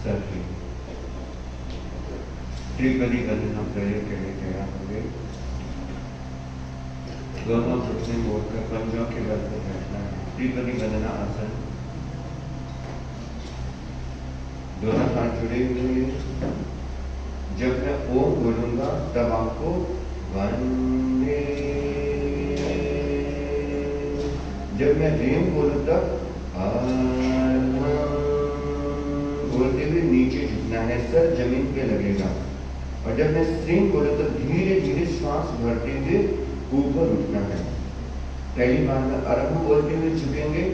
सभी त्रिपदी गणना प्रयोग के लिए तैयार हो गए। दोनों घुटने मोड़कर पंजों के बल पर बैठना है। त्रिपदी गणना आसन। दोनों हाथ जुड़े हुए। जब मैं ओम बोलूंगा तब आपको वंदे, जब मैं ह्रीम बोलूं तब बोलते हुए नीचे झुकना है, सर जमीन पे लगेगा। और जब मैं श्रीम बोलूं तब धीरे धीरे श्वास भरते हुए ऊपर उठना है। पहली बार में अरहम बोलते हुए झुकेंगे,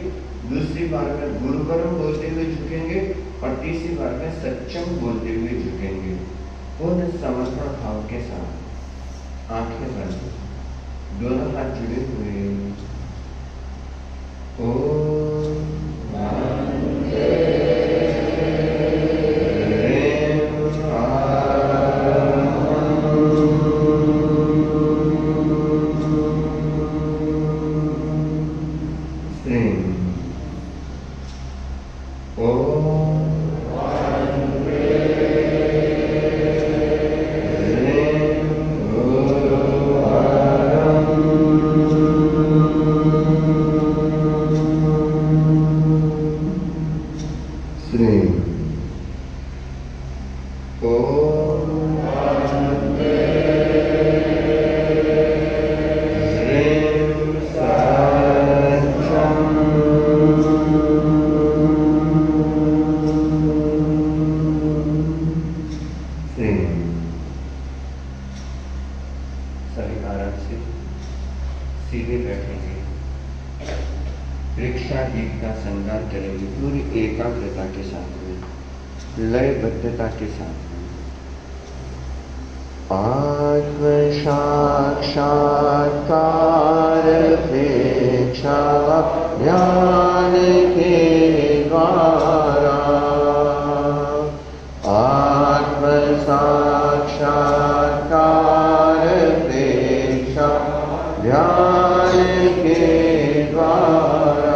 दूसरी बार में गुरुवरम बोलते हुए झुकेंगे और तीसरी बार में सच्चम बोलते हुए झुकेंगे। पूर्ण समर्पण भाव के साथ आंखें बंद, दोनों हाथ जुड़े हुए। ओम लयबद्धता के साथ। आत्म साक्षात्कार अपेक्षा ज्ञान के द्वारा, आत्म साक्षात्कार अपेक्षा ज्ञान के द्वारा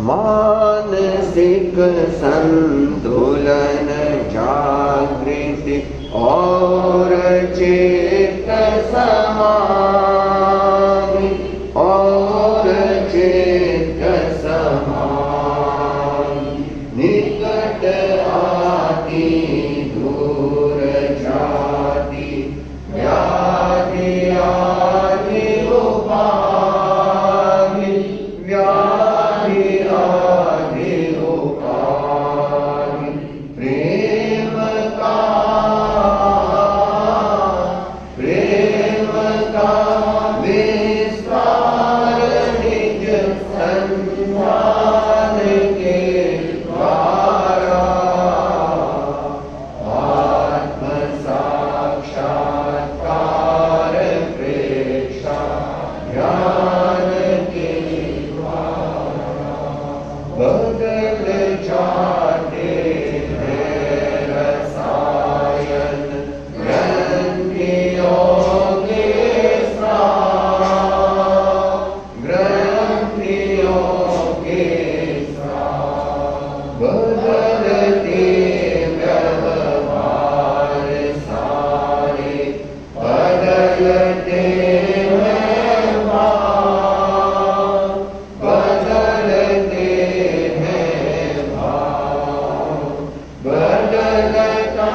मानसिक संतुलन जागृति और चेत समाधि और चेत समाधि निकट आती दूर जाती व्याधि आदि उपाधि व्याधि आदि उपाधि प्रेम का विस्तार निज संधान के द्वारा बदलते व्यवहार सारे, बदलते हैं भाव, बदलते हैं भाव, बदलता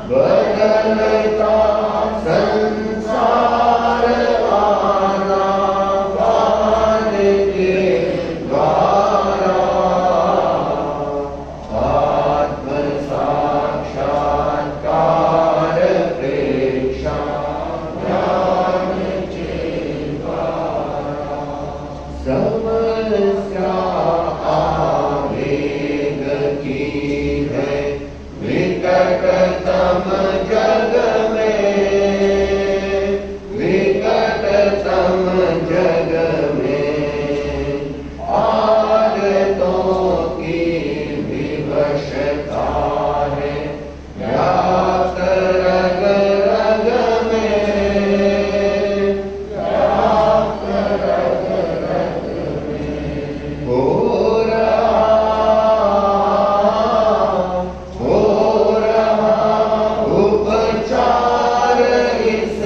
बदलता संसार आना पान के द्वारा, आत्म साक्षात्कार प्रेक्षा ज्ञान चेतवारा, समस्या आवेग की है विकटतम जग में, विकटतम जग में आदतों की विवशता है, व्याप्त रग रग में, व्याप्त रग रग में हो रहा उपचार इस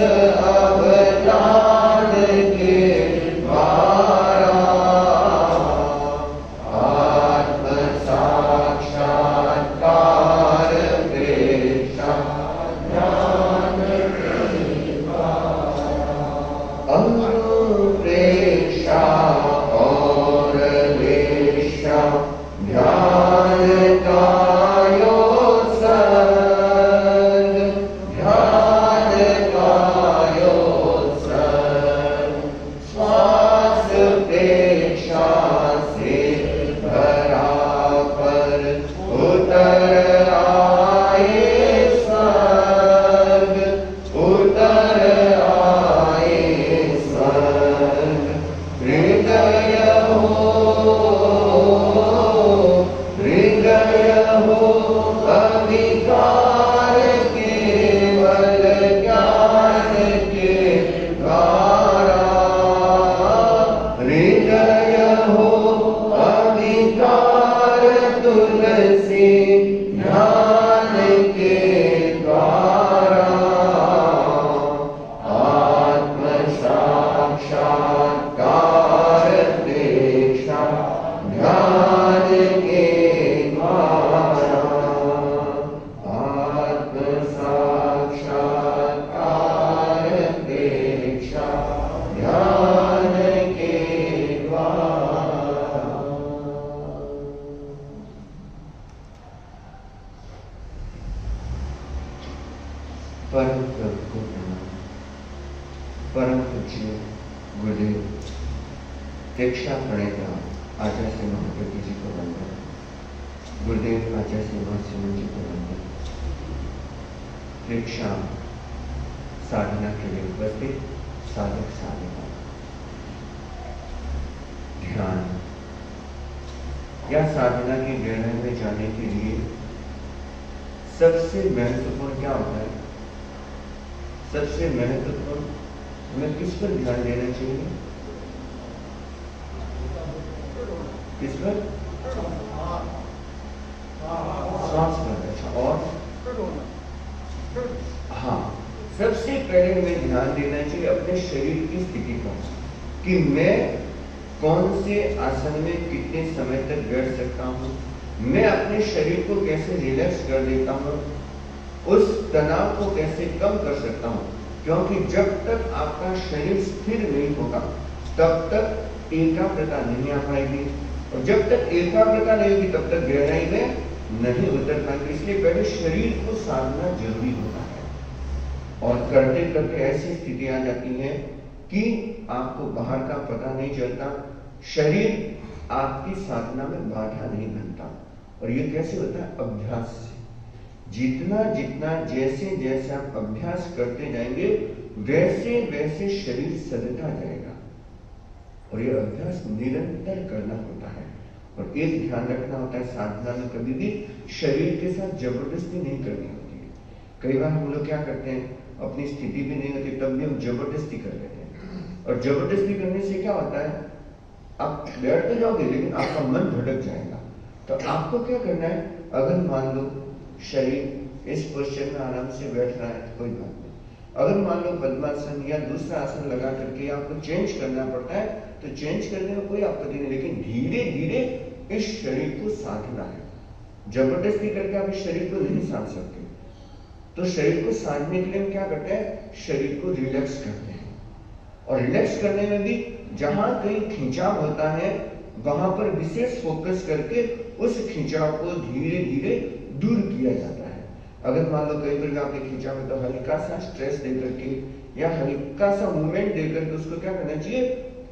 अवदान के द्वारा, आत्म साक्षात्कार प्रेक्षा ज्ञान के द्वारा, अनुप्रेक्षा और वेक्षा ध्यान कायो सर्ग, ध्यान कायो सर्ग, श्वास प्रेक्षा से बराबर उतर आए स्वर्ग, उतर आए स्वर्ग, हृदय हो अविकार केवल ज्ञान के द्वारा, हृदय हो अविकार तुलसी ज्ञान के द्वारा, आत्म साक्षात्कार प्रेक्षा ज्ञान के द्वारा, आत्म साक्षात्कार प्रेक्षा ज्ञान के द्वारा। परम प्रभु को प्रणाम। परम पूज्य गुरुदेव दीक्षा प्रणेता आचार्य श्री महाप्रभु जी को वंदन, गुरुदेव आचार्य श्री महासिमन जी को वंदन। दीक्षा साधना के लिए उपस्थित साधक साधिका, ध्यान या साधना की गहराई में जाने के लिए सबसे महत्वपूर्ण क्या होता है? सबसे महत्वपूर्ण हमें किस पर ध्यान देना चाहिए? किस पर? श्वास पर। अच्छा, और हाँ, सबसे पहले हमें ध्यान देना चाहिए अपने शरीर की स्थिति पर कि मैं कौन से आसन में कितने समय तक बैठ सकता हूँ, मैं अपने शरीर को कैसे रिलैक्स कर देता हूँ, उस तनाव को कैसे कम कर सकता हूँ। क्योंकि जब तक आपका शरीर स्थिर नहीं होगा तब तक एकाग्रता नहीं आ पाएगी, और जब तक एकाग्रता नहीं होगी तब तक गहराई में नहीं उतर पाएंगे। इसलिए पहले शरीर को साधना जरूरी होता है, और करते करते ऐसी स्थिति आ जाती है कि आपको बाहर का पता नहीं चलता, शरीर आपकी साधना में बाधा नहीं बनता। और ये कैसे होता है? अभ्यास से। जितना जितना जैसे जैसे आप अभ्यास करते जाएंगे वैसे वैसे शरीर सधता जाएगा, और ये अभ्यास निरंतर करना होता है। और एक ध्यान रखना होता है, साधना में कभी भी शरीर के साथ जबरदस्ती नहीं करनी होती है। कई बार हम लोग क्या करते हैं, अपनी स्थिति भी नहीं होती तब भी हम जबरदस्ती कर लेते हैं, और जबरदस्ती करने से क्या होता है आप बैठ तो जाओगे लेकिन आपका मन भटक जाएगा। तो आपको क्या करना है, अगर मान लो शरीर इस पोस्चर में आराम से बैठ रहा है तो कोई बात नहीं, अगर मान लो पद्मासन या दूसरा आसन लगा करके आपको चेंज करना पड़ता है तो चेंज करने में कोई आपत्ति नहीं, लेकिन धीरे धीरे इस शरीर को साधना है। जबरदस्ती करके आप इस शरीर को नहीं साध सकते। तो शरीर को साधने के लिए हम क्या करते हैं, शरीर को रिलैक्स करते हैं। और रिलैक्स करने में भी जहां कहीं खिंचाव होता है वहां पर विशेष फोकस करके उस खिंचाव को धीरे धीरे दूर किया जाता है। अगर मान लो कई बार आपके खिंचाव में तो हल्का सा स्ट्रेस देकर के या हल्का सा मूवमेंट देकर के उसको क्या करना चाहिए,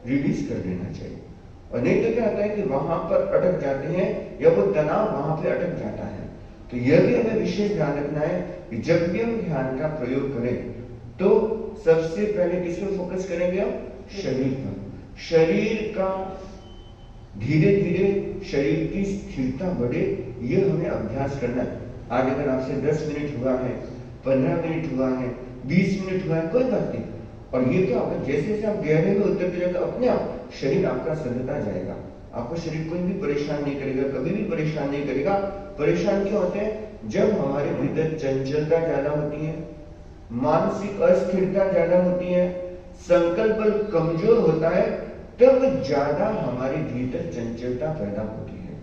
रिलीज कर देना चाहिए। और नहीं तो क्या होता है कि वहां पर अटक जाते हैं या वो तनाव वहां पे अटक जाता है। तो यह भी हमें विशेष ध्यान रखना है कि जब भी हम ध्यान का प्रयोग करें तो सबसे पहले किस पे फोकस करेंगे, हम शरीर पर। शरीर का धीरे धीरे शरीर की स्थिरता बढ़े, यह हमें अभ्यास करना है। आज अगर आपसे 10 मिनट हुआ है, 15 मिनट हुआ है, 20 मिनट हुआ है, कोई बात नहीं। और ये क्या होगा, जैसे जैसे आप गहरे में उतरते जाएगा अपने आप शरीर आपका सधता जाएगा। आपको शरीर कोई भी परेशान नहीं करेगा, कभी भी परेशान नहीं करेगा। परेशान क्यों होते हैं, जब हमारे भीतर चंचलता ज्यादा होती है, मानसिक अस्थिरता ज्यादा होती है, संकल्प बल कमजोर होता है, तब ज्यादा हमारे भीतर चंचलता पैदा होती है।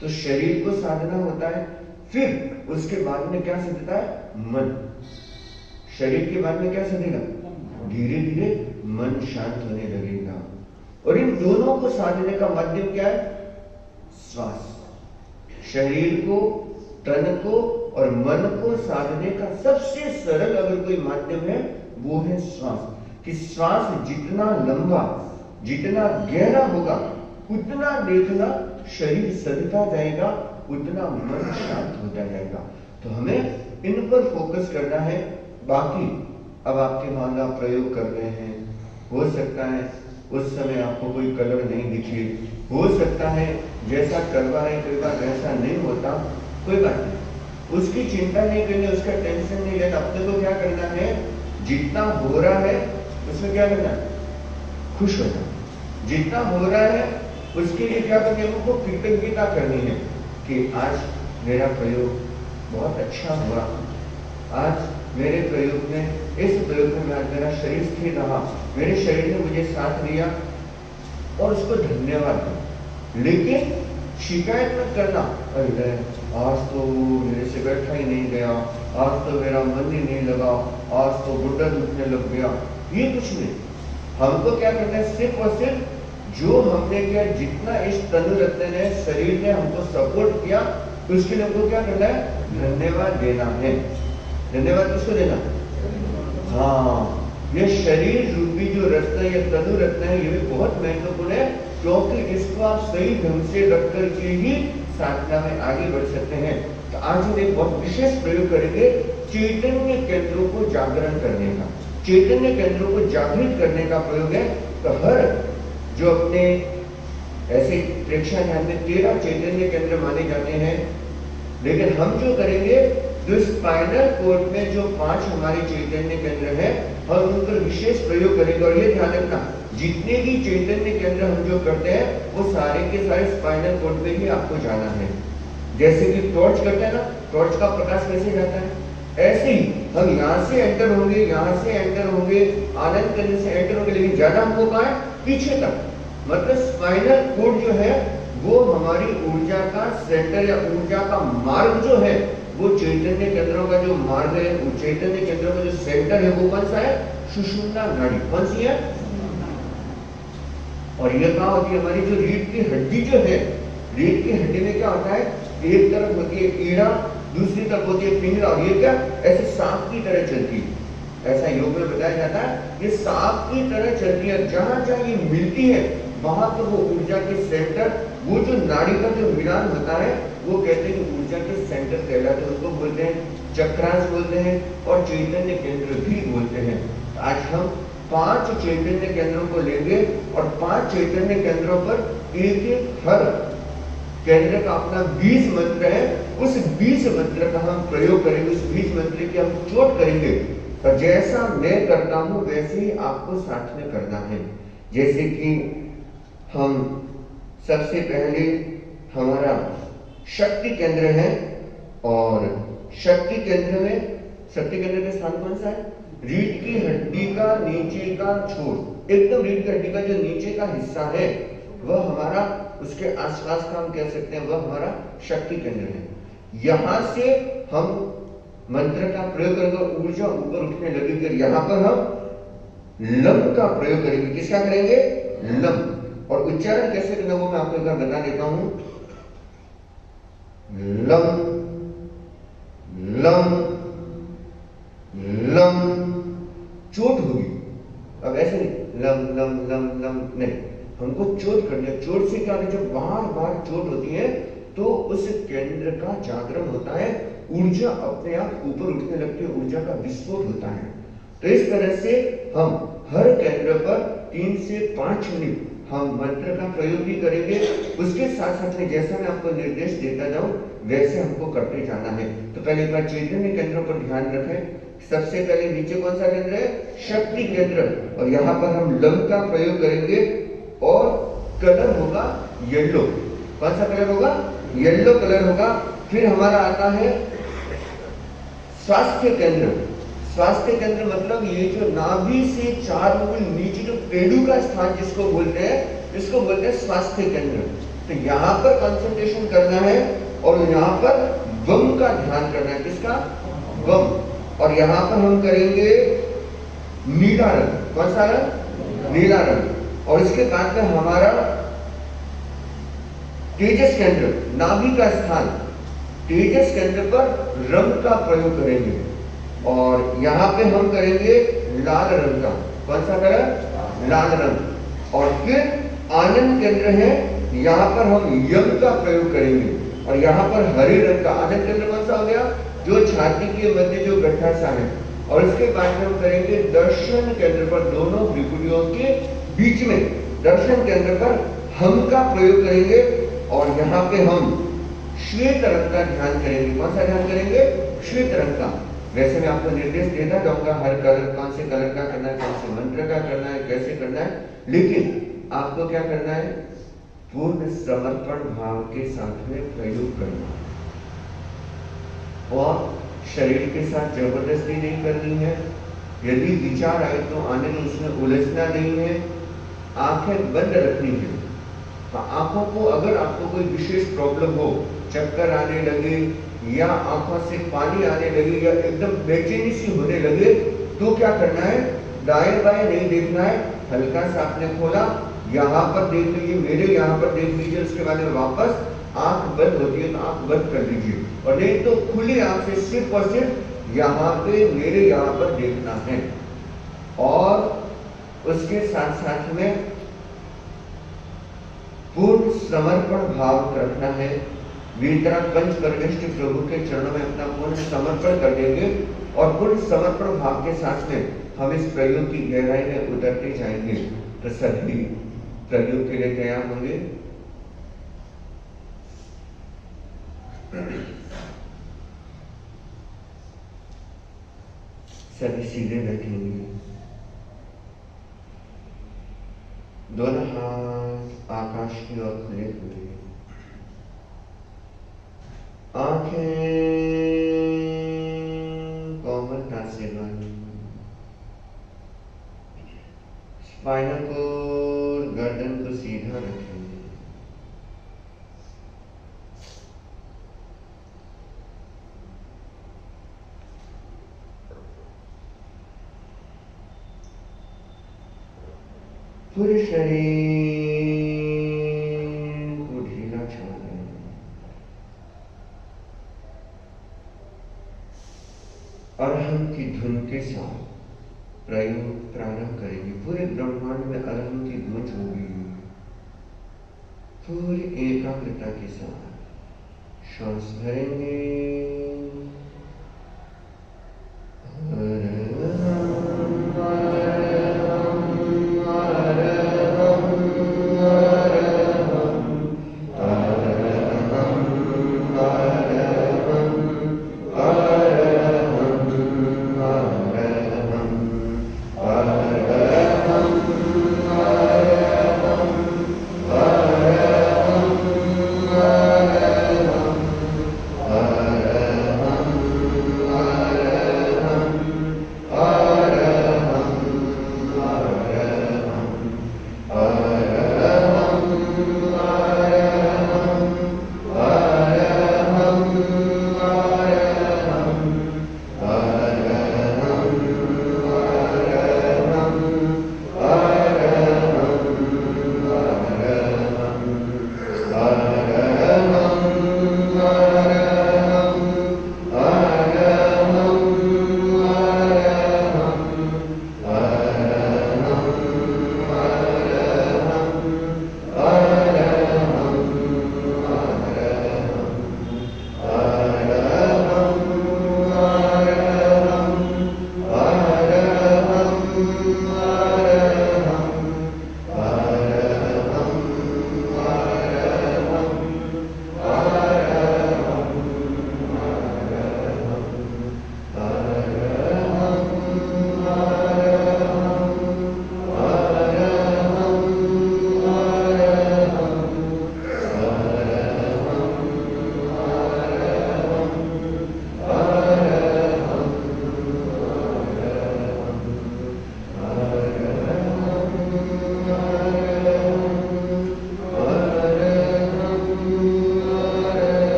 तो शरीर को साधना होता है, फिर उसके बाद में क्या सधता है, मन। शरीर के बाद में क्या सधेगा, धीरे धीरे मन शांत होने लगेगा। और इन दोनों को साधने का माध्यम क्या है, श्वास। शरीर को, तन को और मन को साधने का सबसे सरल अगर कोई माध्यम है वो है श्वास। कि श्वास जितना लंबा, जितना गहरा होगा, उतना देखना शरीर सधता जाएगा, उतना मन शांत होता जाएगा। तो हमें इन पर फोकस करना है। बाकी अब आपके मान लो प्रयोग कर रहे हैं, हो सकता है उस समय आपको कोई कलर नहीं दिखे, हो सकता है जैसा करवा रहे कई बार वैसा नहीं होता, कोई बात नहीं, उसकी चिंता नहीं करनी, उसका टेंशन नहीं लेना। अपने को क्या करना है, जितना हो रहा है उसमें क्या करना है, खुश होना। जितना हो रहा है उसके लिए क्या करना है, हमको कृतज्ञता करनी है कि आज मेरा प्रयोग बहुत अच्छा हुआ, आज मेरे प्रयोग में, इस प्रयोग में मेरा शरीर स्थिर रहा, मेरे शरीर ने मुझे साथ दिया, और उसको धन्यवाद दो। लेकिन शिकायत मत करना, अरे आज तो मेरे से बैठा ही नहीं गया, आज तो मेरा मन ही नहीं लगा, आज तो गुड्डा दुखने लग गया, ये कुछ नहीं। हमको क्या करना है, सिर्फ और सिर्फ जो हमने किया, जितना इस तनु रत्न ने, शरीर ने हमको सपोर्ट किया, उसके लिए हमको क्या करना है, धन्यवाद देना है। धन्यवाद किसको देना, हाँ, ये शरीर रूपी जो रत्न, ये तनु रत्न है, ये भी बहुत महत्वपूर्ण है, क्योंकि इसको आप सही ढंग से रख करके ही साधना में आगे बढ़ सकते हैं। तो आज हम एक बहुत विशेष प्रयोग करेंगे, चैतन्य केंद्रों को जागरण करने का, चैतन्य केंद्रों को जागृत करने का प्रयोग है। तो हर जो अपने ऐसे प्रेक्षण ध्यान में 13 चैतन्य केंद्र माने जाते हैं, लेकिन हम जो करेंगे, जो स्पाइनल कॉर्ड में जो 5 हमारे चैतन्य केंद्र हैं, हम उन पर विशेष प्रयोग करेंगे। और ये ध्यान रखना, जितने भी चैतन्य केंद्र हम जो करते हैं वो सारे के सारे स्पाइनल कॉर्ड में ही आपको जाना है। जैसे कि टॉर्च करते हैं ना, टॉर्च का प्रकाश कैसे जाता है, ऐसे ही हम यहाँ से एंटर होंगे, यहाँ से एंटर होंगे, आनंद करने से एंटर होंगे, लेकिन ज्यादा हमको कहाँ है, पीछे तक। मतलब स्पाइनल कॉर्ड जो है वो हमारी ऊर्जा का सेंटर या ऊर्जा का मार्ग जो है, वो चैतन्य केंद्रों का जो मार्ग है, वो चैतन्य केंद्रों का जो सेंटर है, वो कौन सा है, सुषुम्ना नाड़ी। कौन सी है, और ये कहाँ होती है, हमारी जो रीढ़ की हड्डी जो है, रीढ़ की हड्डी में क्या होता है, एक तरफ होती है ईड़ा, दूसरी तरफ होती है पिंगला, और ये क्या ऐसे सांप की तरह चलती है। ऐसा योग में बताया जाता है, ये सांप की तरह चलती है। जहां जहां ये मिलती है वहां पर वो ऊर्जा के सेंटर, वो जो नाड़ी का जो मिलान होता है, वो कहते हैं कि ऊर्जा के सेंटर कहलाते हैं, उसको बोलते हैं चक्रांश बोलते हैं, और चैतन्य केंद्र भी बोलते हैं। आज हम 5 चैतन्य केंद्रों को लेंगे और 5 चैतन्य केंद्रों पर एक एक हर केंद्र का अपना बीज मंत्र है, उस बीज मंत्र का हम प्रयोग करेंगे, उस बीज मंत्र की हम चोट करेंगे। और जैसा मैं करता हूं वैसे ही आपको साथ में करना है। जैसे कि हम सबसे पहले हमारा शक्ति केंद्र है, और शक्ति केंद्र का स्थान कौन सा है? रीढ़ की हड्डी का नीचे का छोर, एकदम रीढ़ की हड्डी का जो नीचे का हिस्सा है वह हमारा, उसके आसपास का हम कह सकते हैं वह हमारा शक्ति केंद्र है। यहां से हम मंत्र का प्रयोग करेंगे, ऊर्जा ऊपर उठने लगेगी। यहां पर हम लम का प्रयोग करेंगे। किसका करेंगे? लम। और उच्चारण कैसे करना वो मैं आपको एक बार बता देता हूं। Lump lump lump. चोट होगी, अब ऐसे नहीं लम लम लम लम नहीं, हमको चोट करनी है। चोट से क्या होता है? जब बार बार चोट होती है तो उस केंद्र का जागरण होता है, ऊर्जा अपने आप ऊपर उठने लगती है, ऊर्जा का विस्फोट होता है। तो इस तरह से हम हर केंद्र पर 3 से 5 मिनट हम मंत्र का प्रयोग भी करेंगे। उसके साथ साथ में जैसा मैं आपको निर्देश देता जाऊं वैसे हमको करते जाना है। तो पहले एक बार चैतन्य केंद्रों पर ध्यान रखें। सबसे पहले नीचे कौन सा केंद्र है? शक्ति केंद्र। और यहाँ पर हम लम का प्रयोग करेंगे और कलर होगा येलो। कौन सा कलर होगा? येलो कलर होगा। फिर हमारा आता है स्वास्थ्य केंद्र। स्वास्थ्य केंद्र मतलब ये जो नाभि से 4 अंगुल नीचे जो पेड़ू का स्थान जिसको बोलते हैं स्वास्थ्य केंद्र। तो यहाँ पर कंसंट्रेशन करना है और यहाँ पर वम का ध्यान करना है। किसका? वम। और यहाँ पर हम करेंगे नीला रंग। कौन सा रंग? नीला रंग। और इसके बाद में हमारा तेजस केंद्र, नाभि का स्थान, तेजस केंद्र पर रंग का प्रयोग करेंगे। और यहाँ पे हम करेंगे लाल रंग का। कौन सा कलर? लाल रंग। और फिर आनंद केंद्र है, यहाँ पर हम यम का प्रयोग करेंगे। और यहाँ पर हरे रंग का। आनंद केंद्र कौन सा हो गया? जो छाती के मध्य जो गड्ढा सा है। और इसके बाद में हम करेंगे दर्शन केंद्र पर, दोनों भ्रुकुटियों के बीच में दर्शन केंद्र पर हम का प्रयोग करेंगे। और यहाँ पे हम श्वेत रंग का ध्यान करेंगे। कौन सा ध्यान करेंगे? श्वेत रंग का। वैसे मैं आपको निर्देश देता जाऊंगा हर कलर, कौन से कलर का करना है, कौन से मंत्र का करना है, कैसे करना है, लेकिन आपको क्या करना है? पूर्ण समर्पण भाव के साथ में प्रयोग करना और शरीर के साथ जबरदस्ती नहीं करनी है। यदि विचार आए तो आने में उसमें उलझना नहीं है। आंखें बंद रखनी है। आंखों को, अगर आपको कोई विशेष प्रॉब्लम हो, चक्कर आने लगे या आंखों से पानी आने लगे या एकदम बेचैनी सी होने लगे, तो क्या करना है? दाएं बाएं नहीं देखना है। हल्का सा आपने खोला, यहाँ पर देख लीजिए, मेरे यहाँ पर देख लीजिए। उसके बाद में वापस आंख बंद होती है तो आंख बंद कर लीजिए, और नहीं तो खुली आंख से सिर्फ और सिर्फ यहाँ पे, मेरे यहाँ पर देखना है। और उसके साथ साथ में पूर्ण समर्पण भाव रखना है। वीतराग पंच परमेष्ठ प्रभु के चरणों में अपना पूर्ण समर्पण कर देंगे। और पूर्ण समर्पण भाव के साथ में हम इस प्रयोग की गहराई में उतरते जाएंगे। तो सभी प्रयोग के लिए तैयार होंगे। सभी सीधे बैठेंगे, दोनों हाथ आकाश की ओर खुले हुए, आंखें कोमलता से बंद, स्पाइनल कोड, गर्दन को सीधा रखें। पूरे शरीर को ढीला छोड़ें। अरहम की धुन के साथ प्रयोग प्रारंभ करेंगे। पूरे ब्रह्मांड में अरहम की गूंज होगी। पूरी एकाग्रता के साथ श्वास भरेंगे।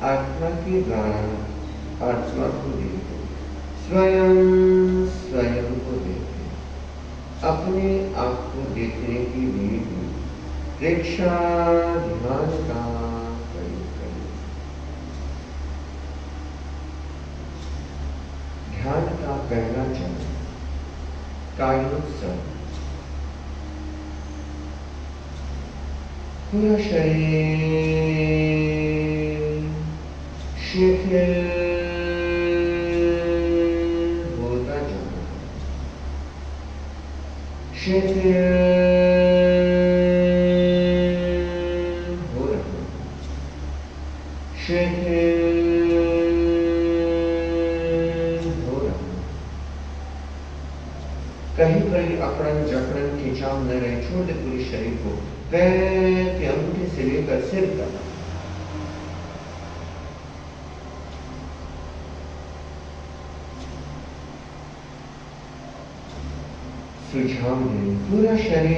आत्मा के द्वारा आत्मा को देखे, स्वयं स्वयं को देखे, अपने आप को देखने की विधि प्रेक्षा ध्यान का प्रयोग करें। ध्यान का पहला चरण कायोत्सव। पूरा शरीर शिथिल होता जाना, शिथिल हो रहा, शिथिल हो रहा। कहीं पर अकड़न जकड़न खिंचाव न रहे, छोड़ दे पूरे शरीर को, पैर के अंगूठे से लेकर सिर तक। सुझाव दें, पूरा शरीर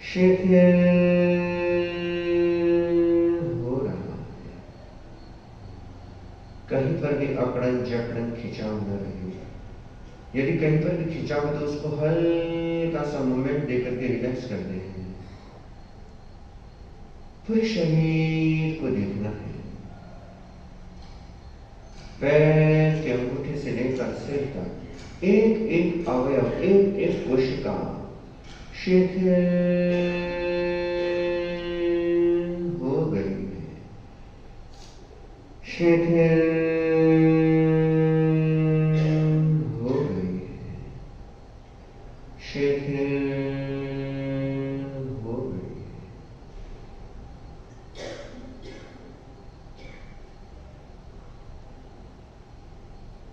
शिथिल हो रहा है, कहीं पर भी अकड़न जकड़न खिंचाव न रहे। यदि कहीं पर भी खिंचाव है तो उसको हल्का सा मूवमेंट देकर के रिलैक्स कर दें। पूरे शरीर को देखना है, पैर के अंगूठे से लेकर सिर तक, एक एक अवयव, एक एक कोशिका शिथिल हो गई है, शिथिल हो गई है, शिथिल हो गई है।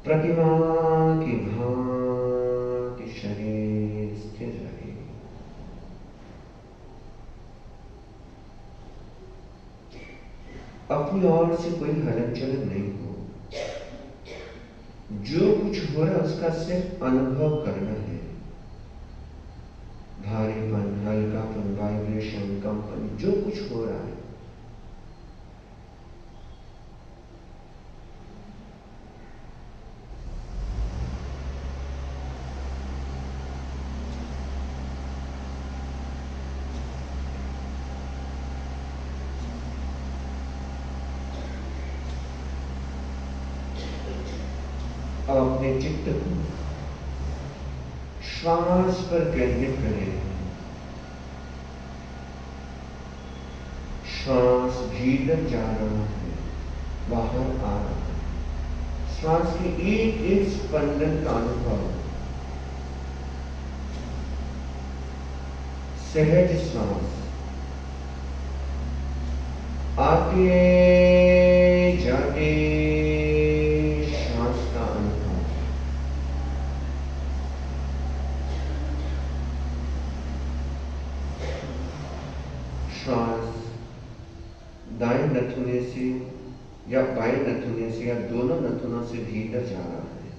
प्रतिमा की भांति शरीर स्थिर रहे। अपनी ओर से कोई हलन चलन नहीं हो, जो कुछ हो रहा है उसका सिर्फ अनुभव करना है। भारीपन, हल्कापन, वाइब्रेशन, कंपन, जो कुछ हो रहा है अपने चित्त को श्वास पर केंद्रित करें। श्वास भीतर जा रहा है, बाहर आ रहा है। श्वास के एक एक स्पंदन का अनुभव, सहज श्वास आते जाते दाएं नथुने से या बाएं नथुने से या दोनों नथुनों से भीतर जा रहा है।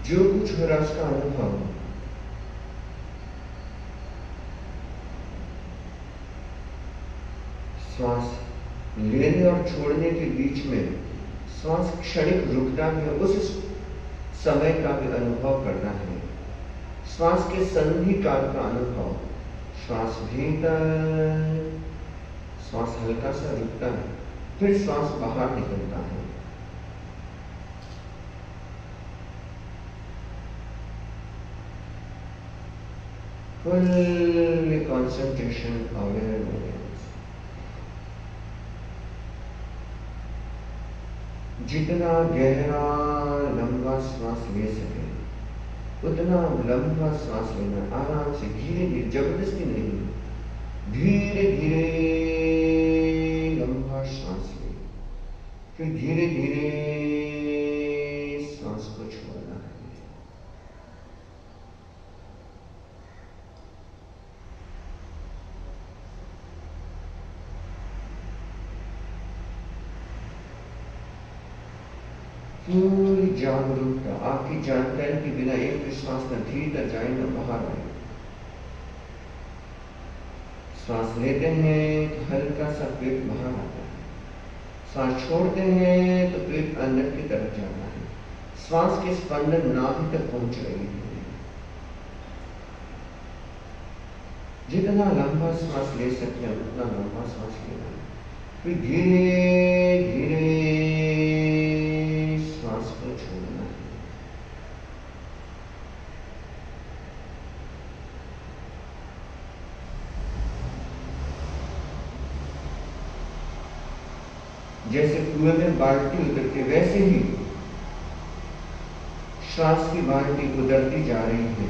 जो कुछ हो रहा है उसका अनुभव श्वास लेने और छोड़ने के बीच में श्वास क्षणिक रुकता है, उस समय का भी अनुभव करना है। श्वास के संधि काल का अनुभव, श्वास भीतर, श्वास हल्का सा रुकता है, फिर श्वास बाहर निकलता है। Fully concentration, awareness. जितना गहरा लंबा श्वास ले सके उतना लंबा श्वास लेना, आराम से, धीरे धीरे, जबरदस्ती नहीं, धीरे धीरे लंबा श्वास ले, फिर धीरे धीरे श्वास को छोड़ना है। पूरी जागरूकता, आपकी जानकारी के बिना एक विश्वास न भीतर जाए न बाहर आए। श्वास लेते हैं तो हल्का सा पेट बाहर आता है, श्वास छोड़ते हैं तो पेट अंदर की तरफ जाता है। श्वास के स्पंदन नाभि तक पहुंच रही है। जितना लंबा श्वास ले सकते हैं उतना लंबा श्वास लेना है, फिर धीरे धीरे श्वास को छोड़ना है। जैसे कुएं में बाल्टी उतरती, वैसे ही श्वास की बाल्टी उतरती जा रही है।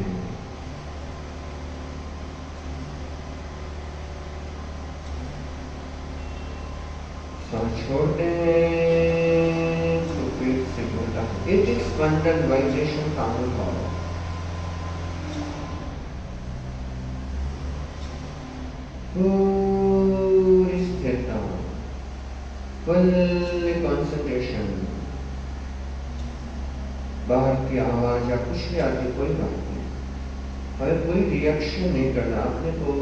सांस छोड़ते हैं तो पेट से होता है एक एक स्पंदन, वाइब्रेशन का अनुभव। पूरी स्थिरता, फुल कंसंट्रेशन। बाहर की आवाज या कुछ भी आती, कोई बात नहीं, हमें कोई रिएक्शन नहीं करना, अपने को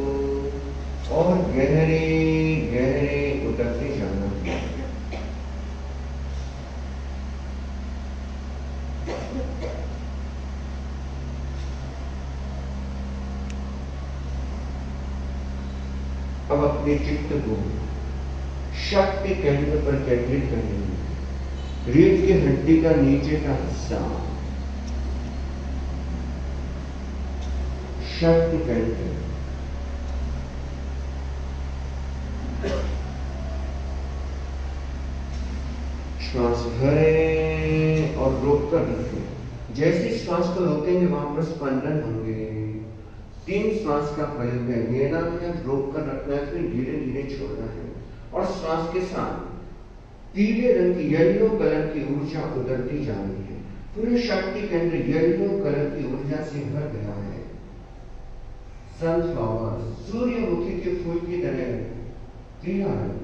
और गहरे गहरे उतरते जाना है। अब अपने चित्त को शक्ति केंद्र पर केंद्रित करेंगे। रीढ़ की हड्डी का नीचे का हिस्सा शक्ति केंद्र, श्वास भरें और रोककर रखें। जैसे श्वास को रोकेंगे वहां पर स्पंदन होंगे। 3 श्वास का प्रयोग है, लेना है, रोककर रखना है, फिर धीरे धीरे छोड़ना है। और श्वास के साथ पीले रंग की, येलो कलर की ऊर्जा उतरती जा रही है। पूरे शक्ति केंद्र येलो कलर की ऊर्जा से भर गया है। सनफ्लावर, सूर्यमुखी के फूल की तरह पीला रंग,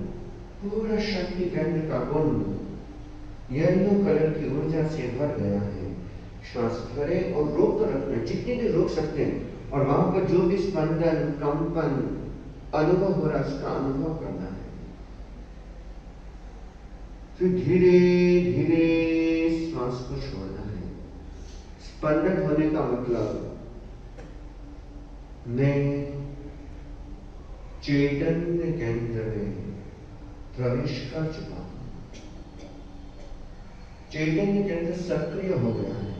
पूरा शक्ति केंद्र का कुंड येलो कलर की ऊर्जा से भर गया है। श्वास भरें और रोक कर रखना, जितनी देर रोक सकते हैं, और वहां पर जो भी स्पंदन, कंपन अनुभव हो रहा है उसका अनुभव करना है। फिर धीरे धीरे श्वास को छोड़ना है। स्पंदन होने का मतलब मैं चैतन्य केंद्र में प्रवेश कर चुका हूं। चैतन्य केंद्र सक्रिय हो गया है।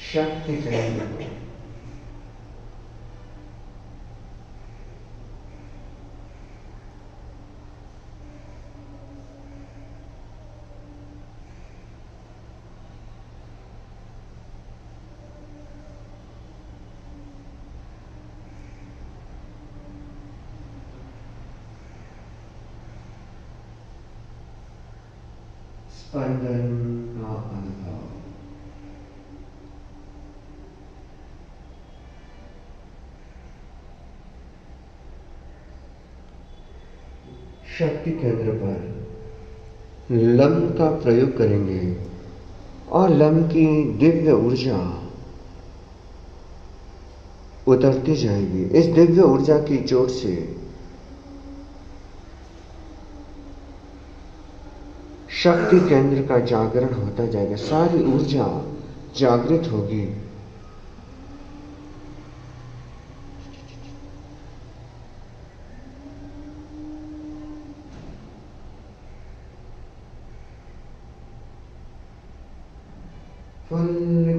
शक्ति केंद्र, स्पंदन का अनुभव। शक्ति केंद्र पर लम का प्रयोग करेंगे और लम की दिव्य ऊर्जा उतरती जाएगी। इस दिव्य ऊर्जा की चोट से शक्ति केंद्र का जागरण होता जाएगा, सारी ऊर्जा जागृत होगी। फुल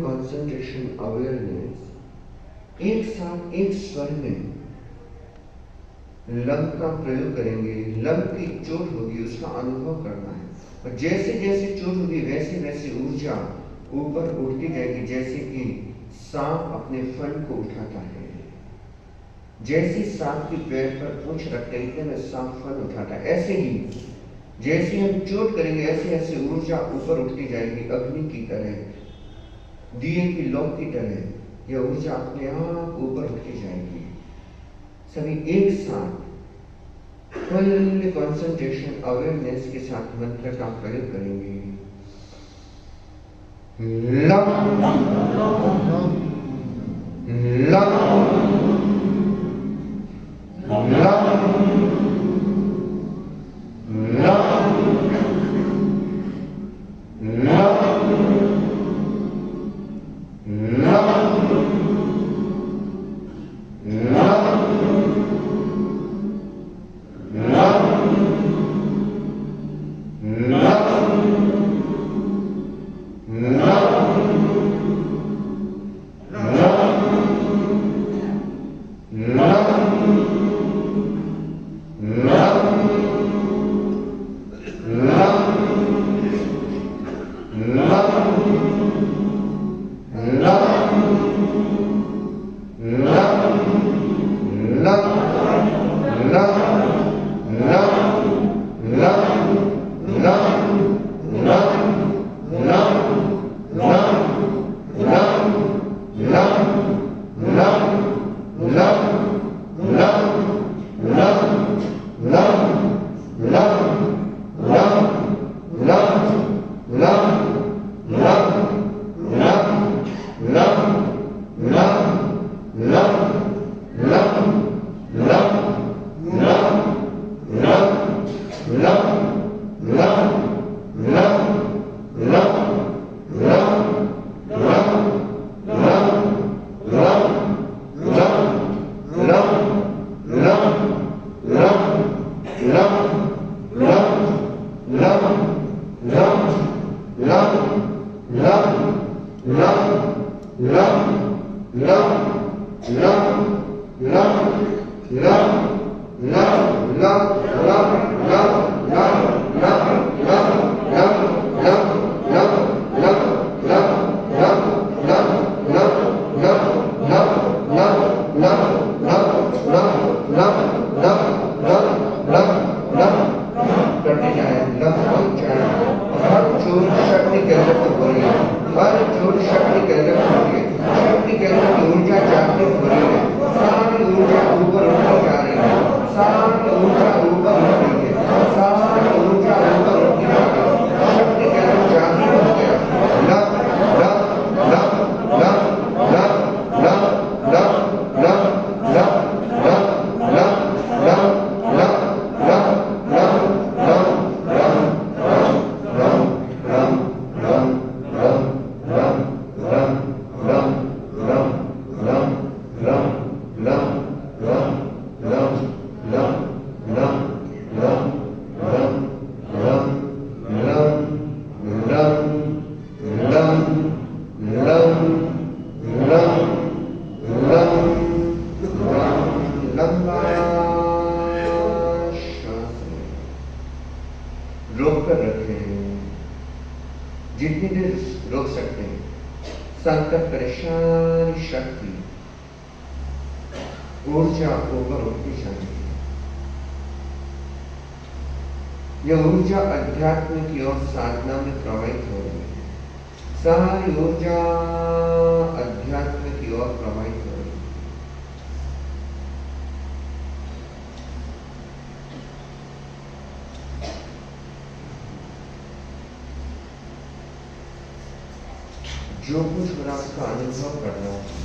कंसंट्रेशन अवेयरनेस, एक साथ एक स्वर में लम का प्रयोग करेंगे। लम की चोट होगी, उसका अनुभव करना है, और जैसे जैसे चोट होगी वैसे वैसे ऊर्जा ऊपर उठती जाएगी, जैसे कि सांप अपने फन को उठाता है। जैसे सांप के पैर पर पूंछ रखते हैं, इतने में सांप फन उठाता है। ऐसे ही जैसे हम चोट करेंगे ऐसे ऐसे ऊर्जा ऊपर उठती जाएगी, अग्नि की तरह, दिए की लौ की तरह यह ऊर्जा अपने आप ऊपर उठती जाएगी। सभी एक साथ फुल कंसंट्रेशन अवेयरनेस के साथ मंत्र का प्रयोग करेंगे। लम लम लम यह ऊर्जा अध्यात्म की ओर साधना में प्रवाहित हो रही है। सारी ऊर्जा अध्यात्म की ओर प्रवाहित हो रही है। जो कुछ हो रहा उसका अनुभव करना है।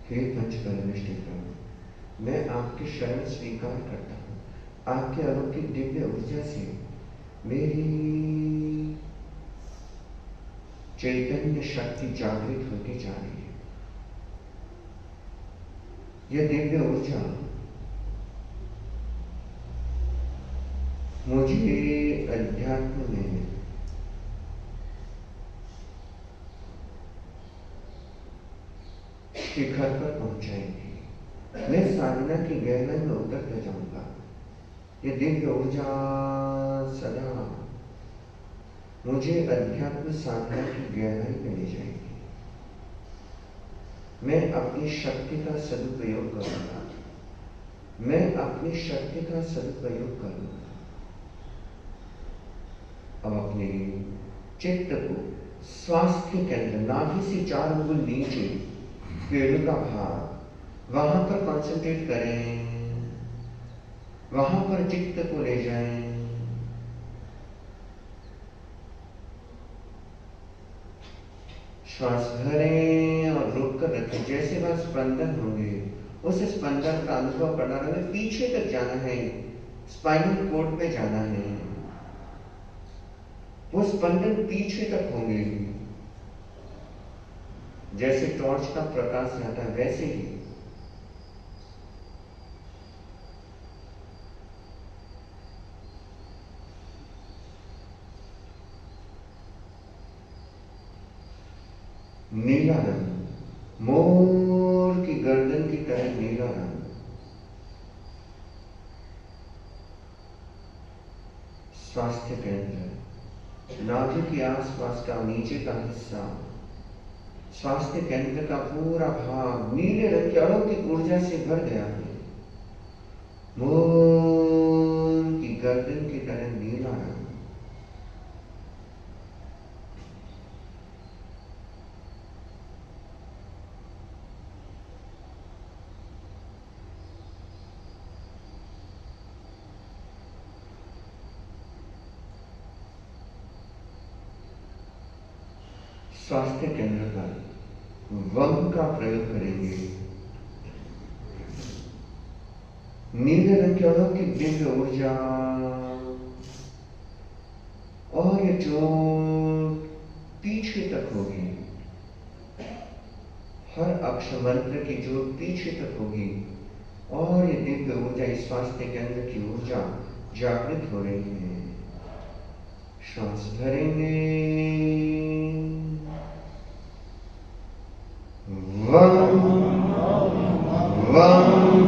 हे पंचकर्मिष्ठ प्रभु, मैं आपकी शरण स्वीकार करता हूँ। आपके अलौकिक दिव्य ऊर्जा से मेरी चैतन्य शक्ति जागृत होती जा रही है। यह दिव्य ऊर्जा मुझे अध्यात्म में शिखर पर पहुंचाएंगी। मैं साधना की गहराई में उतरते जाऊंगा। ये दिव्य ऊर्जा सदा मुझे अध्यात्म साधना की गहराई में ले जाएगी। मैं अपनी शक्ति का सदुपयोग करूंगा। मैं अपनी शक्ति का सदुपयोग करूंगा। अब अपने चित्त को स्वास्थ्य केंद्र नाभि से 4 अंगुल नीचे पेड़ का भाग, वहां पर कंसंट्रेट करें। वहां पर चित्त को ले जाएं। श्वास भरें और रोक कर रखें। जैसे वह स्पंदन होंगे उस स्पंदन का अनुभव करना है। पीछे तक जाना है, स्पाइनल कोड पे जाना है। वो स्पंदन पीछे तक होंगे। जैसे टॉर्च का प्रकाश आता है वैसे ही नीला रंग, मोर की गर्दन की तरह नीला रंग स्वास्थ्य केंद्र, नाभि के आसपास का नीचे का हिस्सा, स्वास्थ्य केंद्र का पूरा भाग नीले रंग की अलौकिक ऊर्जा से भर गया है। मोर की गर्दन की तरह नीला रंग। स्वास्थ्य केंद्र पर वम का प्रयोग करेंगे। नीले रंग की अलौकिक दिव्य ऊर्जा और ये जो पीछे तक होगी, हर अक्षर मंत्र की जो पीछे तक होगी और ये दिव्य ऊर्जा, इस स्वास्थ्य केंद्र की ऊर्जा जागृत हो रही है। श्वास भरेंगे। वम वम वम वम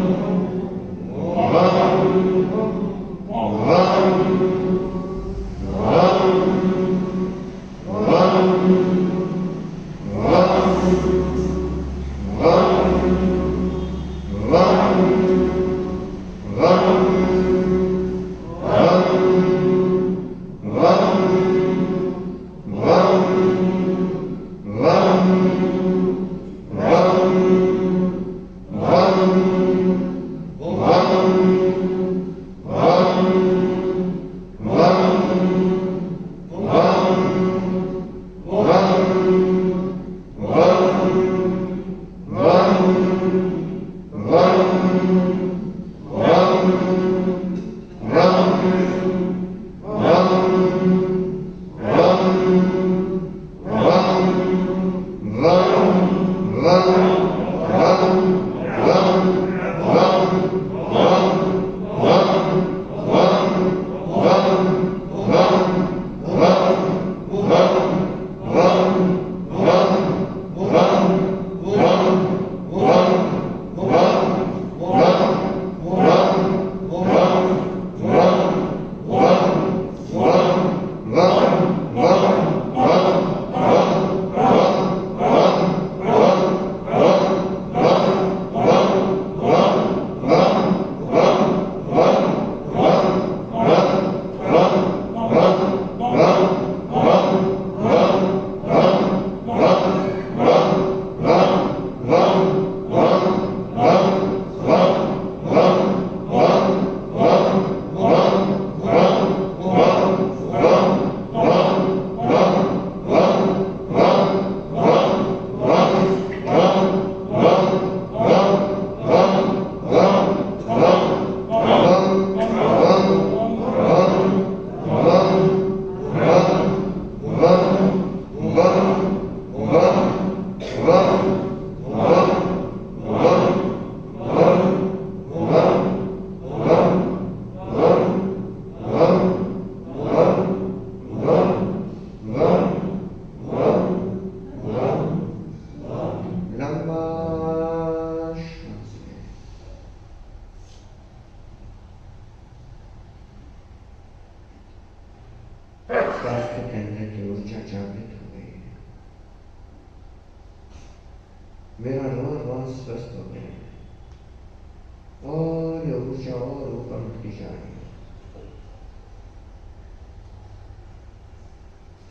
स्वस्थ हो गए और ये ऊर्जा और ऊपर उठती जा रही है।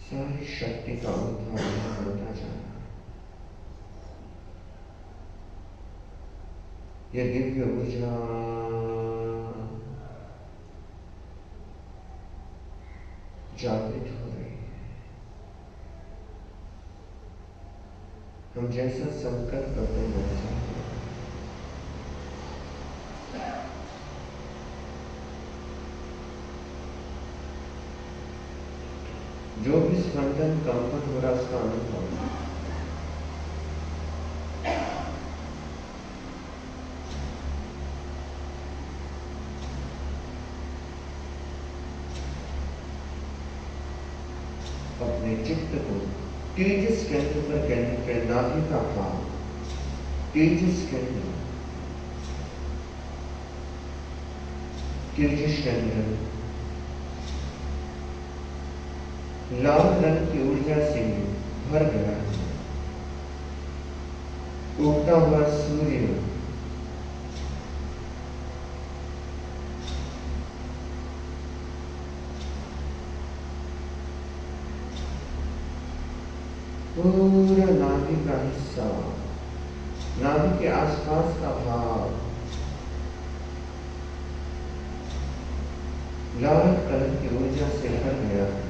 सारी शक्ति का उद्धार होता जा रहा है। ये दिव्य ऊर्जा जागृत हो रही है। हम जैसा संकल्प करते हैं वैसा जो भी स्पंदन कंपन हो रहा उसका अनुभव अपने चित्त को तेजस केंद्र पर केंद्रित कर, नाभि का भाव तेजस केंद्र, तेजस केंद्र लाल रंग की ऊर्जा से भर गया है। उगता हुआ सूर्य पूरा नाभि का हिस्सा, नाभि के आसपास का भाग लाल कलर की ऊर्जा से भर गया है।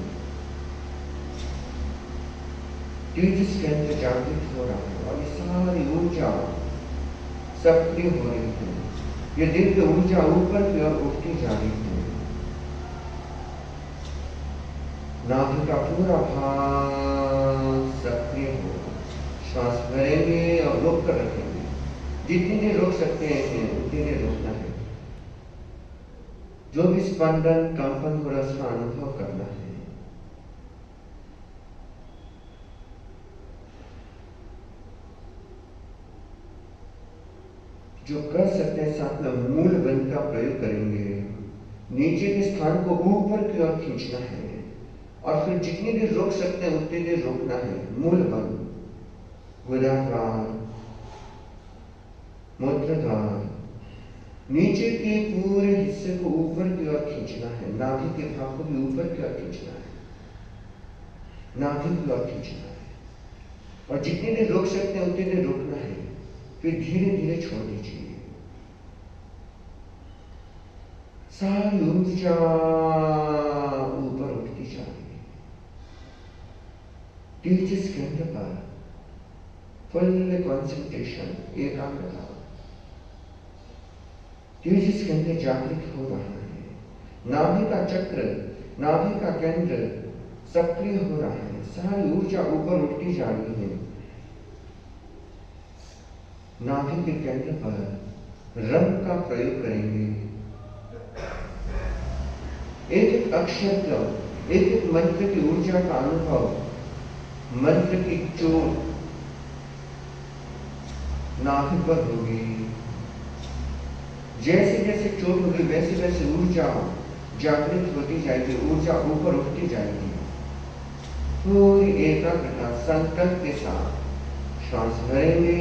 तेजस केंद्र जागृत हो रहा है और ये सारी ऊर्जा सक्रिय हो रही है। ये दिव्य ऊर्जा ऊपर की ओर उठती जा रही है। नाभि का पूरा भाग सक्रिय होगा। श्वास भरेंगे और रोक कर रखेंगे। जितनी देर रोक सकते हैं उतनी देर रोकना है। जो भी स्पंदन कंपन हो रहा है उसका अनुभव करना है। जो कर सकते हैं साथ में मूल बंध का प्रयोग करेंगे। नीचे के स्थान को ऊपर की ओर खींचना है और फिर जितनी देर रोक सकते हैं उतनी देर रोकना है। मूल बंध, गुदाद्वार, मूत्रद्वार, नीचे के पूरे हिस्से को ऊपर की ओर खींचना है। नाभि के भाग को भी ऊपर की ओर खींचना है, नाभि की ओर खींचना है और जितनी देर रोक सकते हैं उतनी देर रोकना है। फिर धीरे धीरे छोड़ दीजिए। सारी ऊर्जा ऊपर उठती जा रही है। तेजस केंद्र पर फुल कंसंट्रेशन, एकाग्रता। तेजस केंद्र जागृत हो रहा है। नाभि का चक्र, नाभि का केंद्र सक्रिय हो रहा है। सारी ऊर्जा ऊपर उठती जा रही है। नाभि के केंद्र पर रंग का प्रयोग करेंगे। एक एक अक्षर का, एक एक मंत्र की ऊर्जा का अनुभव, मंत्र की चोट नाभि पर होगी। जैसे जैसे चोट होगी वैसे वैसे ऊर्जा जागृत होती जाएगी, ऊर्जा ऊपर उठती जाएगी। पूरी एकाग्रता संकल्प के साथ श्वास भरेंगे।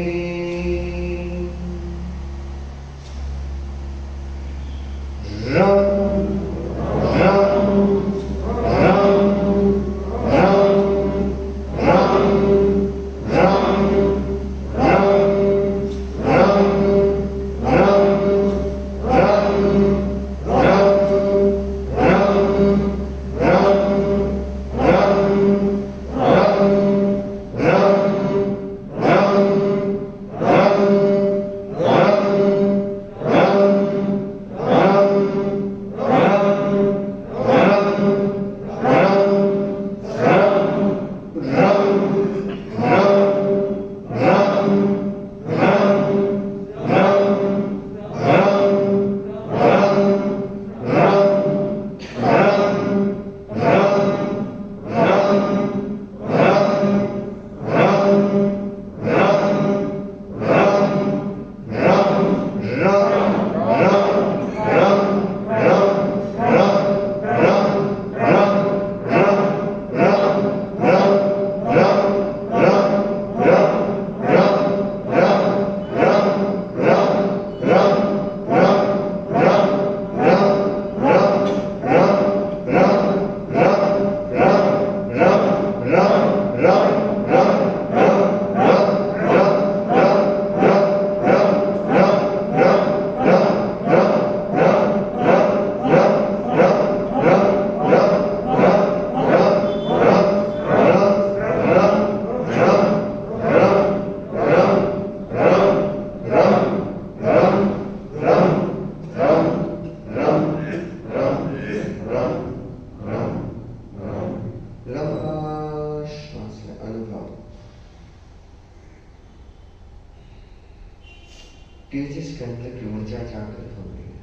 तेजस के अंदर की ऊर्जा जागृत हो गई है।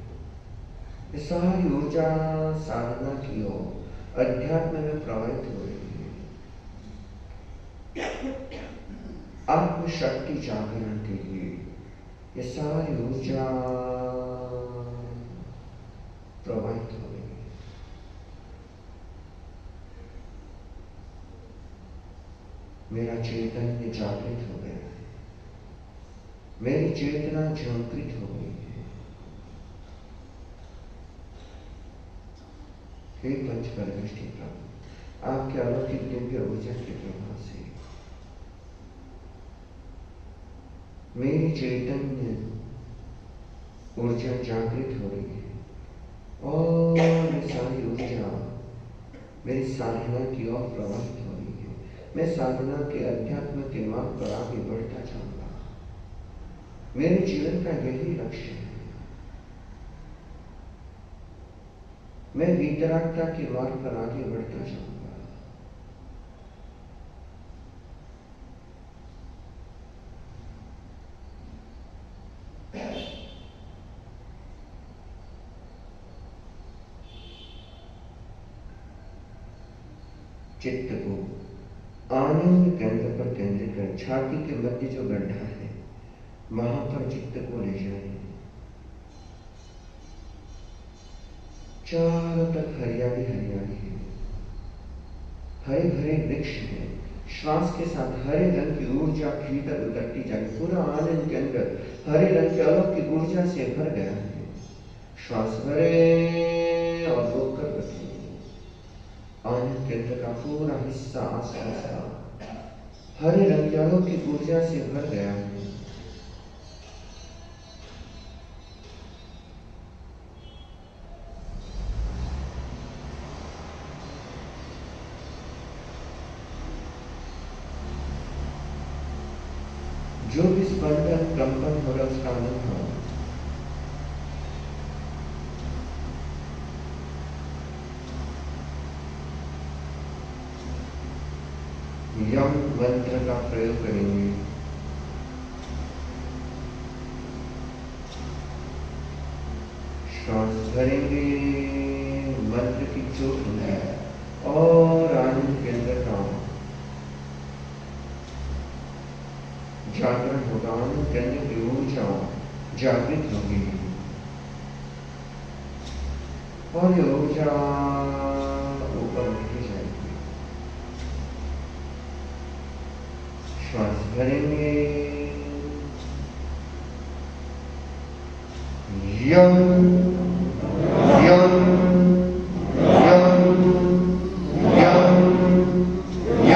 ये सारी ऊर्जा साधना की ओर अध्यात्म में प्रवाहित हो रही है। आत्म शक्ति जागरण के लिए ये सारी ऊर्जा प्रवाहित हो रही है। मेरा चैतन्य जागृत हो गया है, मेरी चेतना झंकृत हो गई है। हे पंच परमेष्टि प्रभु, आपके अलौकिक दिव्य ऊर्जा के प्रभाव से मेरी चैतन्य ऊर्जा जागृत हो रही है और ये सारी ऊर्जा मेरी साधना की ओर प्रवाहित हो रही है। मैं साधना के अध्यात्म के मार्ग पर आगे बढ़ता जाऊंगा। मेरे जीवन का यही लक्ष्य है। मैं वीतरागता के मार्ग पर आगे बढ़ता जाऊंगा। चित्त को आनंद केंद्र पर केंद्रित कर, छाती के मध्य जो गड्ढा है वहां पर चित्त को ले जाए। चारों तक हरियाली हरियाली है, हरे भरे वृक्ष है। श्वास के साथ हरे रंग की ऊर्जा भीतर उतरती जाए। पूरा आनंद के अंदर हरे रंग के अलौकिक ऊर्जा से भर गया है। श्वास भरे और रोककर रखें। आनंद केंद्र का पूरा हिस्सा आसपास हरे रंग की अलौकिक ऊर्जा से भर गया है। जो भी स्पंदन कंपन हो रहा उसका आनंद हो। यम मंत्र का प्रयोग करेंगे। श्वास भरेंगे, मंत्र की चोट होंगे और आनंद के अंदर का जागरण होगा। आनंद के अंदर की ऊर्जा जागृत होगी और ये ऊर्जा ऊपर उठती जाएगी। श्वास भरेंगे, यम यम यम यम यम यम यम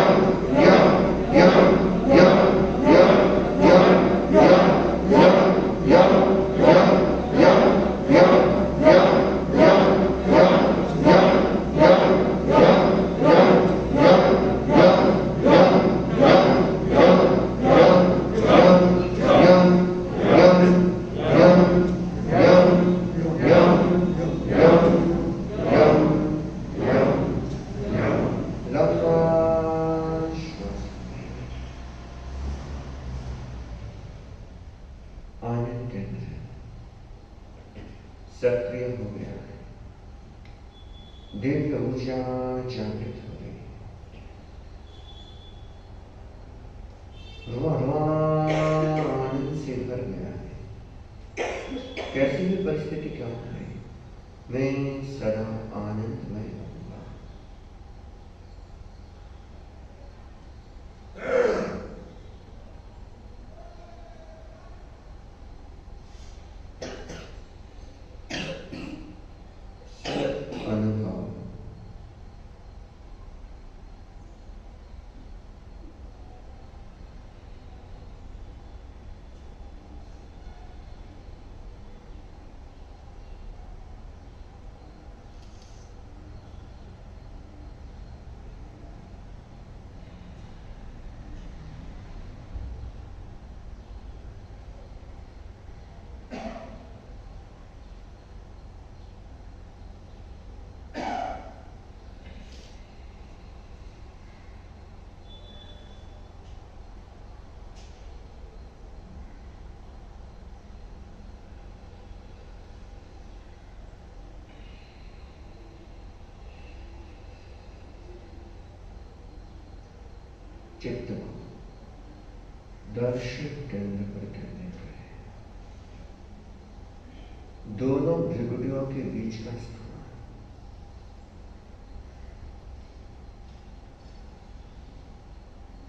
यम यम यम दिव्य ऊर्जा जागृत हो गई। आनंद से भर गया है। कैसी भी परिस्थिति क्यों न रहे, मैं सदा आनंदमय रहूंगा। अनुभव चित्त को दर्शन केंद्र पर करने का है। दोनों भृगुटियों के बीच का स्थान,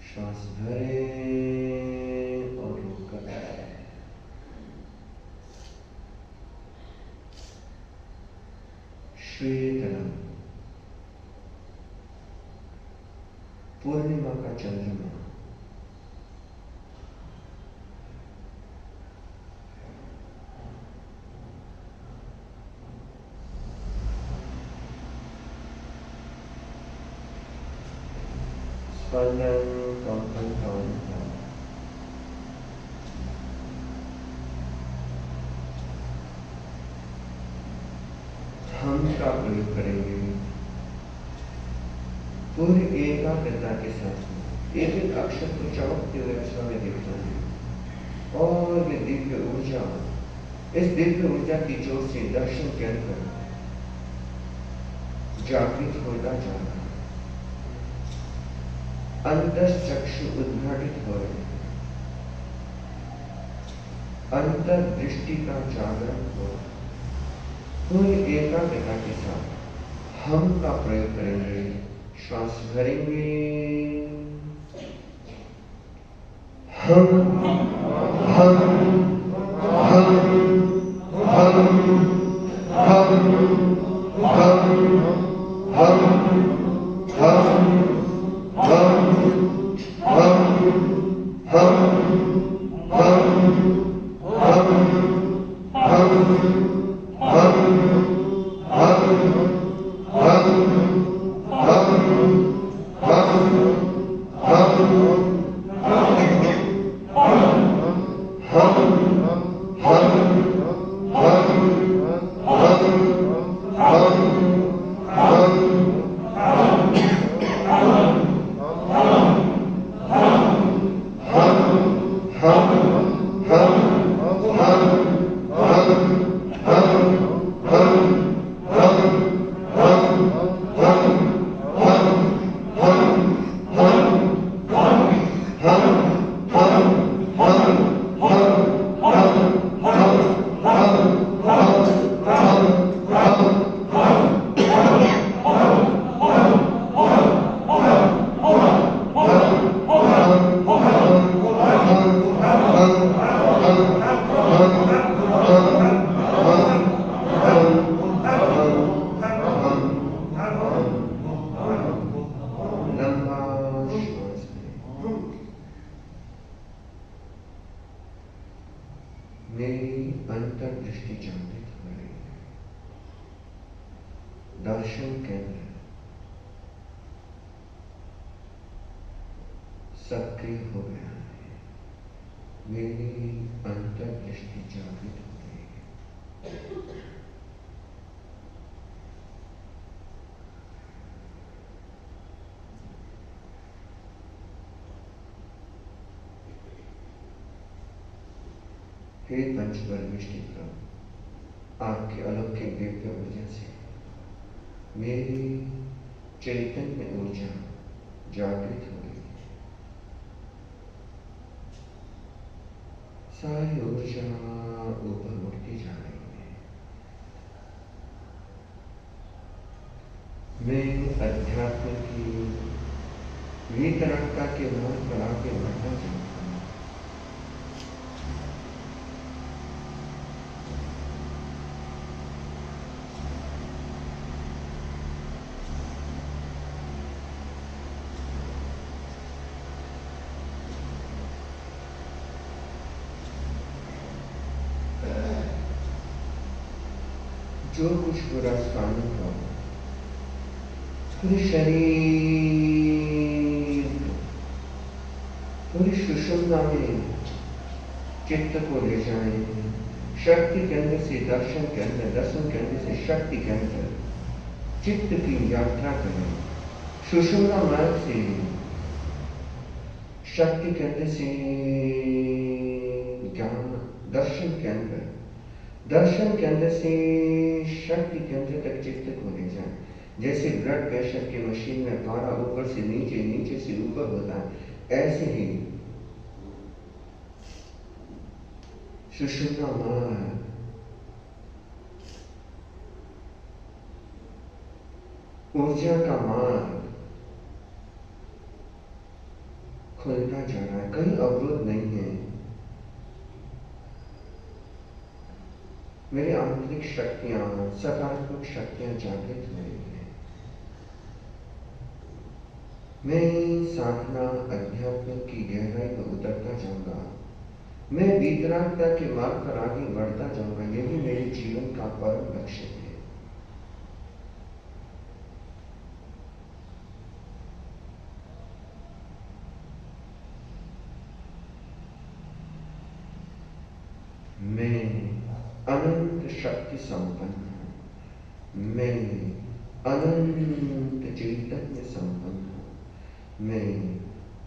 श्वास भरे और रोककर श्वेत रंग, पूर्णिमा का चंद्रमा स्पंदन कंपन का अनुभव, हम का प्रयोग करेंगे। पूरी एकाग्रता के साथ एक एक अक्षर को चमकते हुए अक्षर में देखता है और ये दिव्य ऊर्जा, इस दिव्य ऊर्जा की जोर से दर्शन के अंदर जागृत होता जा रहा है। अंतःचक्षु उद्घाटित हो रहे हैं, अंतर्दृष्टि का जागरण हो रहा है। पूरी एकाग्रता के साथ हम का प्रयोग करेंगे। श्वास भरेंगे, हम हम हम हम हम हम हम अंतर्दृष्टि जागृत हो रही है। दर्शन केंद्र सक्रिय हो गया है। मेरी अंतर्दृष्टि जागृत हो रही है। हे पंच परमेष्टि प्रभु, आपके अलौकिक दिव्य ऊर्जा से मेरी चैतन्य ऊर्जा जागृत हो गई। सारी ऊर्जा ऊपर उठती जा रही है। मैं अध्यात्म की वितरकता के मार्ग पर आगे बढ़ना चाहता हूँ। जो कुछ बुरा स्थान का पूरे शरीर, पूरी सुषुम्ना में चित्त को ले जाए, शक्ति केंद्र से दर्शन केंद्र, दर्शन केंद्र से शक्ति केंद्र, चित्त की यात्रा करें। सुषुम्ना मार्ग से शक्ति केंद्र से ज्ञान दर्शन केंद्र, दर्शन केंद्र से शक्ति केंद्र तक चित्त को ले जाए। जैसे ब्लड प्रेशर की मशीन में पारा ऊपर से नीचे, नीचे से ऊपर होता है, ऐसे ही सुषुम्ना मार्ग ऊर्जा का मार्ग खुलता जा रहा है। कहीं अवरोध नहीं है। मेरी आंतरिक शक्तियां, सकारात्मक शक्तियां जागृत हो रही हैं। मैं साधना अध्यात्म की गहराई में उतरता जाऊंगा। मैं वितरागता के मार्ग पर आगे बढ़ता जाऊंगा। यही मेरे जीवन का परम लक्ष्य है। मैं अनंत शक्ति संपन्न हूं। मैं अनंत चैतन्य संपन्न हूं। मैं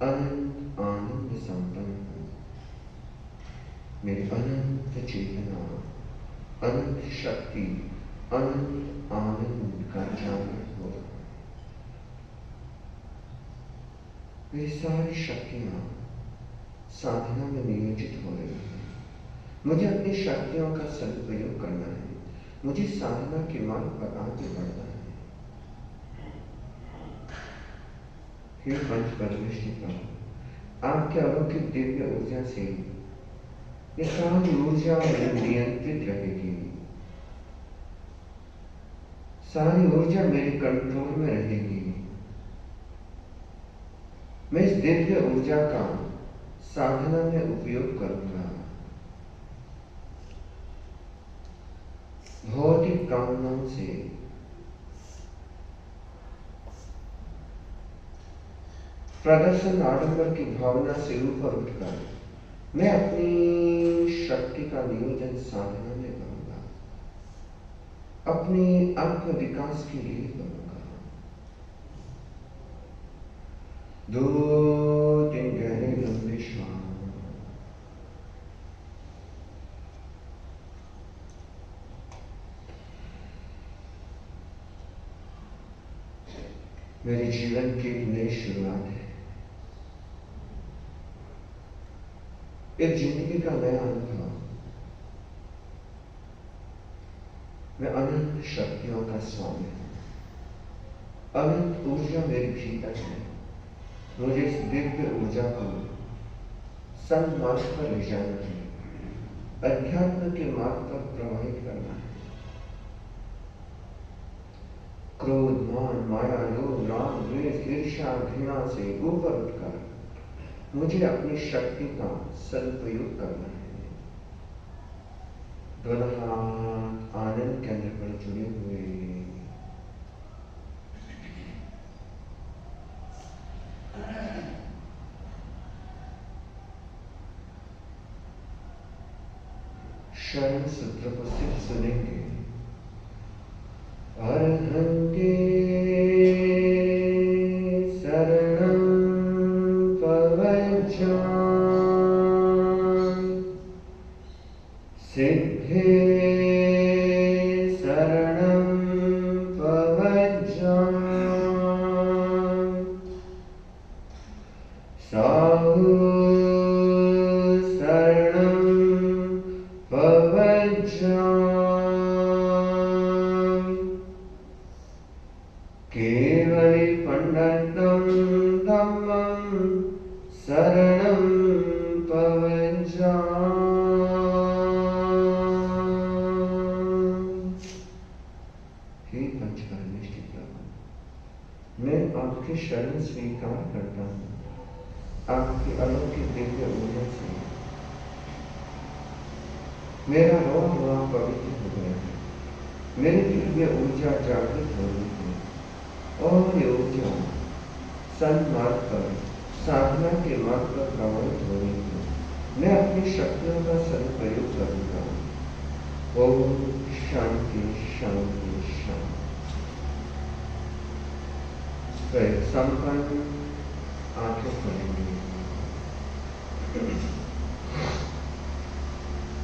अनंत आनंद संपन्न हूं। मेरी अनंत चेतना, अनंत शक्ति, अनंत आनंद का जागृत हो रहा है। मेरी सारी शक्तियां साधना में नियोजित हो रही है। मुझे अपनी शक्तियों का सदुपयोग करना है। मुझे साधना के मार्ग पर आगे बढ़ना है। हे पंच परमेश्वर प्रभु, आपके अलौकिक दिव्य ऊर्जा से ये सारी ऊर्जा नियंत्रित रहेगी। सारी ऊर्जा मेरे कंट्रोल में रहेगी। मैं इस दिव्य ऊर्जा का साधना में उपयोग करूंगा। भौतिक कामनाओं से प्रदर्शन आडंबर की भावना से ऊपर उठकर मैं अपनी शक्ति का नियोजन साधना में करूंगा। अपने आत्म विकास के लिए करूंगा। 2-3 गहरे लंबे श्वास। मेरे जीवन की एक नई शुरुआत है। एक जिंदगी का नया अनुभव। मैं अनंत शक्तियों का स्वामी हूं। अनंत ऊर्जा मेरे भीतर है। मुझे इस दिव्य ऊर्जा को सन्मार्ग पर ले जाना है। अध्यात्म के मार्ग पर प्रवाहित करना है। क्रोध, मान, माया, लोभ, राग, द्वेष, ईर्ष्या, घृणा से ऊपर उठकर मुझे अपनी शक्ति का सदुपयोग करना है। दोनों हाथ आनंद केंद्र पर जुड़े हुए। शरण सूत्र को सिर्फ सुनेंगे। अर्हन्ते शरणं प्रवज्झामि, सिद्धे शरणं प्रवज्झामि, साहु शरणं प्रव्रजामि केवली पंडितं धम्मं शरणं प्रव्रजामि। हे पंचकर्मेष्टि प्रभु, मैं आपकी शरण स्वीकार करता हूँ। आपकी अलौकिक दिव्य ऊर्जा से मेरा रोआ पवित्र हो गया है। मेरी दिव्य ऊर्जा जागृत हो रही है और ये ऊर्जा सन्मार्ग पर, साधना के मार्ग पर प्रवाहित हो रही है। मैं अपनी शक्तियों का सदुपयोग करूंगा। ओम शांति शांति शांति। संपन्न आंखें खोलेंगे।